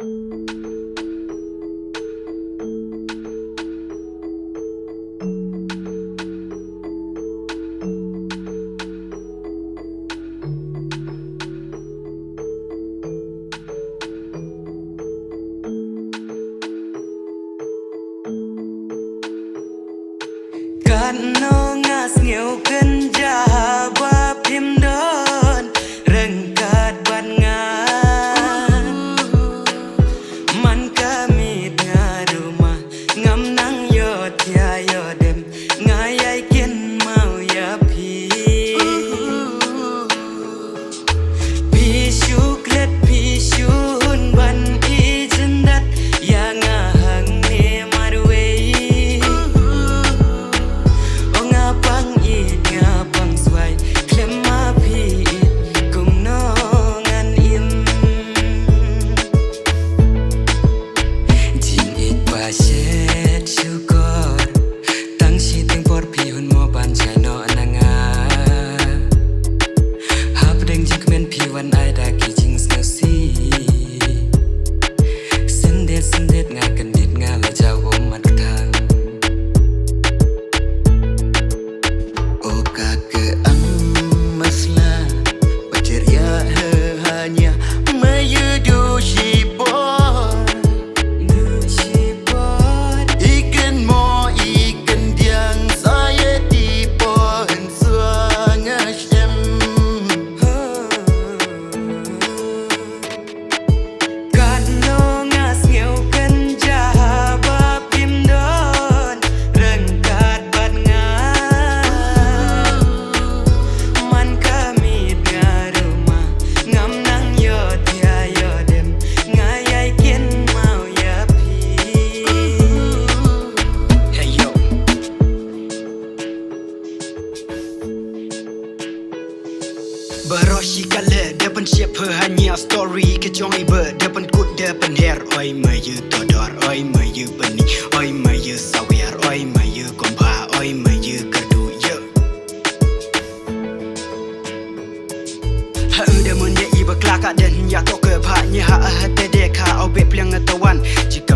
Karena ngas ngeukeun jawab himdon rengkat ban ngan man kami ngarumah ngam nang yot ya yodem ngayai kin mau ya pi syuklet pi syun ban ijendat ya ngahang ne marwei ngapang it ngapang swai klema pi it kum no ngan im jin it pa shet syukur tang si teng por pi hun mo ban chai no nanga hap deng jing men pi wan ai da ki jing sno si sendet nga kendit nga la jau om mat thang hanya menyudu sipor ikan mo ikan diang saya tipon suangasem karena ngas ngeukeun jawab himdon rengkat ban ngan man kami ngarumah ngam nang yot ya yodem ngayai kin mau ya pi. Hey yo Baroshi kale depan siapa hanya story kejong ibe depan kut depan hair oi mayu todor oi mayu beni oi mayu sawer oi mayu kompa oi mayu kadu ye ha udah mun ye ibe kelakak dan ya tok ke bhanya ha te deka au be plang tawan jika